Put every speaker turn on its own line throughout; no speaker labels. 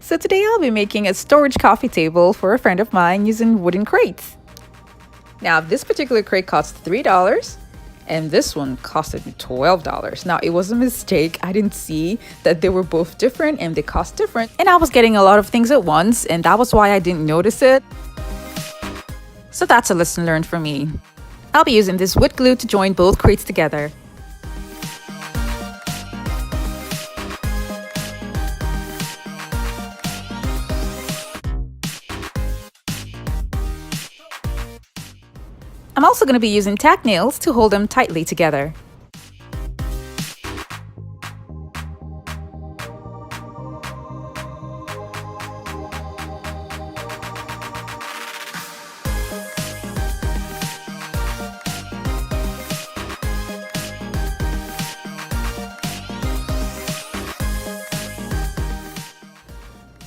So today I'll be making a storage coffee table for a friend of mine using wooden crates. Now this particular crate cost $3 and this one costed me $12. Now it was a mistake. I didn't see that they were both different and they cost different. And I was getting a lot of things at once and that was why I didn't notice it. So that's a lesson learned for me. I'll be using this wood glue to join both crates together. I'm also going to be using tack nails to hold them tightly together.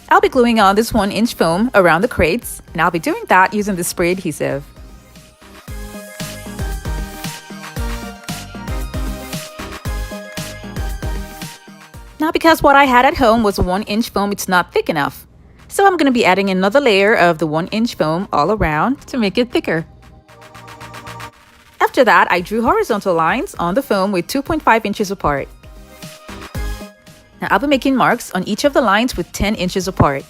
I'll be gluing on this 1-inch foam around the crates, and I'll be doing that using the spray adhesive. Now because what I had at home was 1-inch foam, it's not thick enough. So I'm going to be adding another layer of the 1-inch foam all around to make it thicker. After that, I drew horizontal lines on the foam with 2.5 inches apart. Now I'll be making marks on each of the lines with 10 inches apart.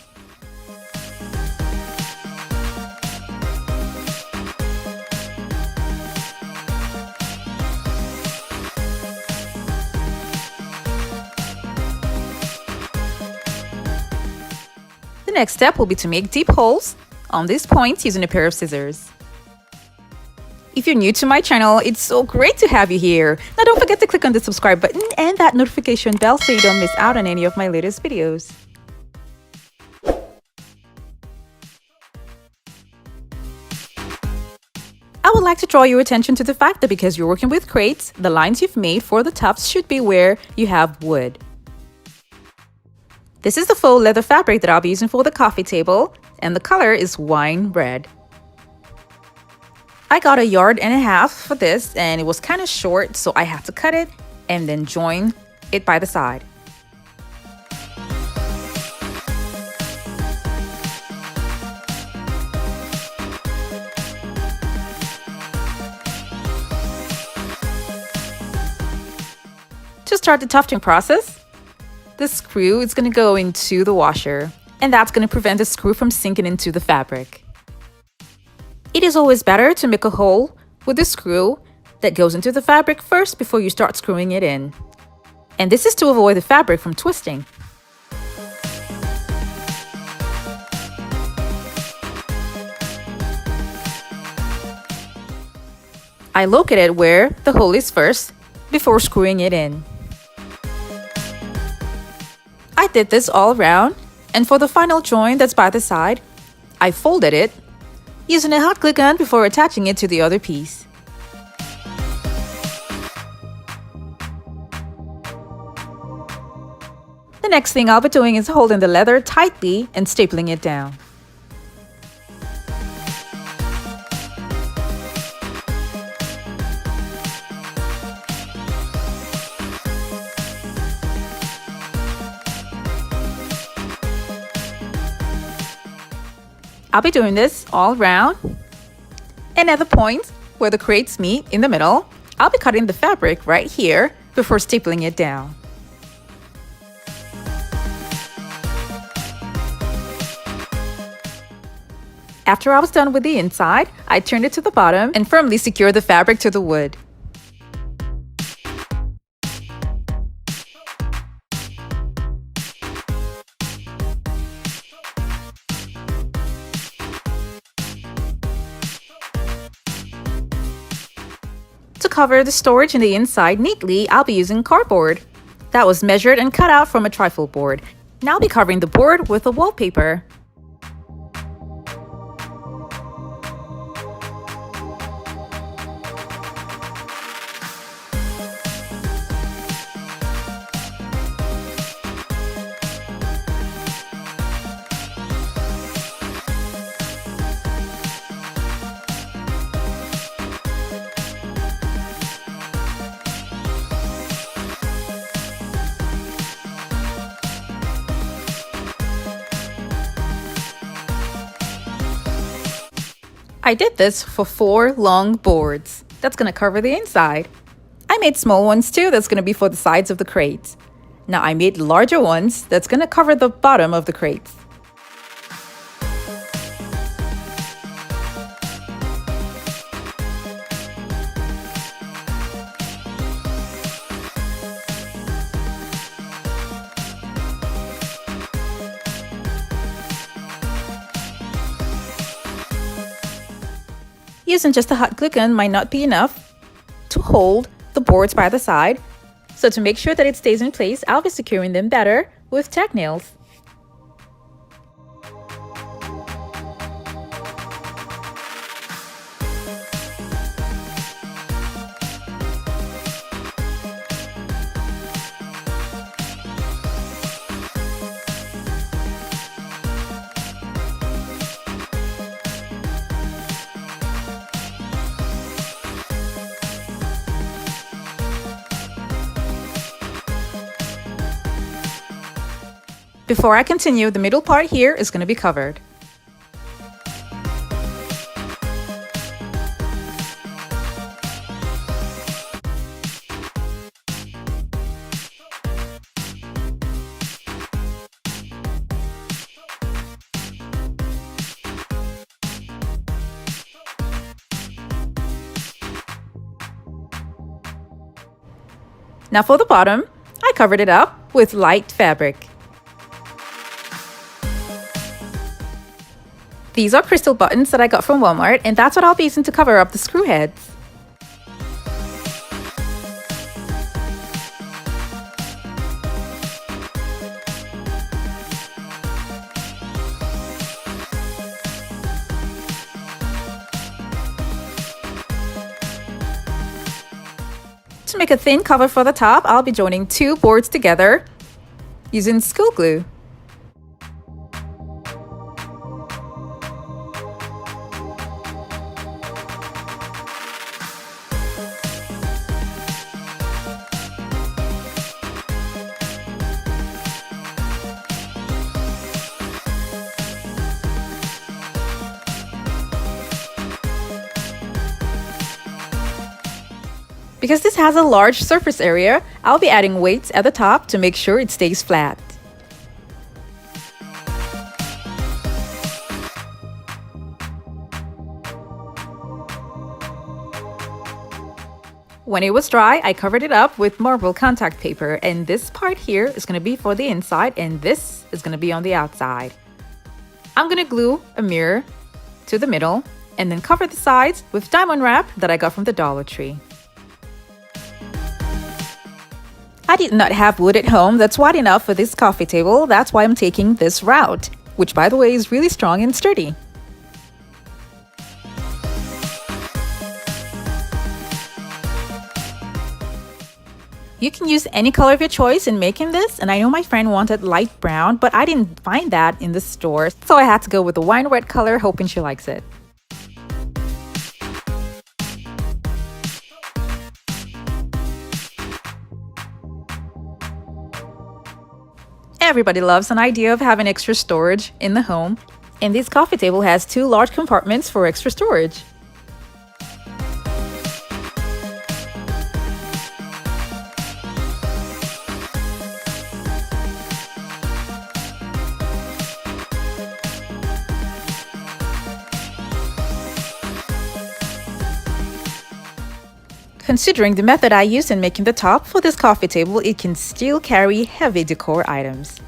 The next step will be to make deep holes on these points using a pair of scissors. If you're new to my channel, it's so great to have you here. Now don't forget to click on the subscribe button and that notification bell so you don't miss out on any of my latest videos. I would like to draw your attention to the fact that because you're working with crates, the lines you've made for the tops should be where you have wood. This is the faux leather fabric that I'll be using for the coffee table, and the color is wine red. I got 1.5 yards for this, and it was kind of short, so I had to cut it and then join it by the side. To start the tufting process, the screw is going to go into the washer, and that's going to prevent the screw from sinking into the fabric. It is always better to make a hole with the screw that goes into the fabric first before you start screwing it in. And this is to avoid the fabric from twisting. I locate where the hole is first before screwing it in. I did this all around, and for the final join that's by the side, I folded it using a hot glue gun before attaching it to the other piece. The next thing I'll be doing is holding the leather tightly and stapling it down. I'll be doing this all around, and at the point where the crates meet in the middle, I'll be cutting the fabric right here before stapling it down. After I was done with the inside, I turned it to the bottom and firmly secured the fabric to the wood. To cover the storage in the inside neatly, I'll be using cardboard that was measured and cut out from a trifold board. Now I'll be covering the board with a wallpaper. I did this for 4 long boards. That's going to cover the inside. I made small ones too, that's going to be for the sides of the crates. Now I made larger ones that's going to cover the bottom of the crates. Using just a hot glue gun might not be enough to hold the boards by the side. So to make sure that it stays in place, I'll be securing them better with tack nails. Before I continue, the middle part here is going to be covered. Now for the bottom, I covered it up with light fabric. These are crystal buttons that I got from Walmart, and that's what I'll be using to cover up the screw heads. To make a thin cover for the top, I'll be joining 2 boards together using school glue. Because this has a large surface area, I'll be adding weights at the top to make sure it stays flat. When it was dry, I covered it up with marble contact paper, and this part here is going to be for the inside and this is going to be on the outside. I'm going to glue a mirror to the middle and then cover the sides with diamond wrap that I got from the Dollar Tree. I did not have wood at home that's wide enough for this coffee table, that's why I'm taking this route, which by the way is really strong and sturdy. You can use any color of your choice in making this, and I know my friend wanted light brown, but I didn't find that in the store, so I had to go with the wine red color, hoping she likes it. Everybody loves an idea of having extra storage in the home, and this coffee table has 2 large compartments for extra storage. Considering the method I used in making the top for this coffee table, it can still carry heavy decor items.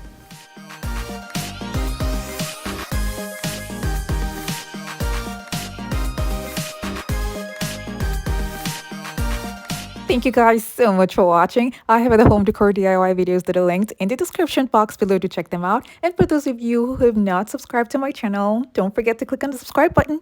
Thank you guys so much for watching. I have other home decor DIY videos that are linked in the description box below to check them out. And for those of you who have not subscribed to my channel, don't forget to click on the subscribe button.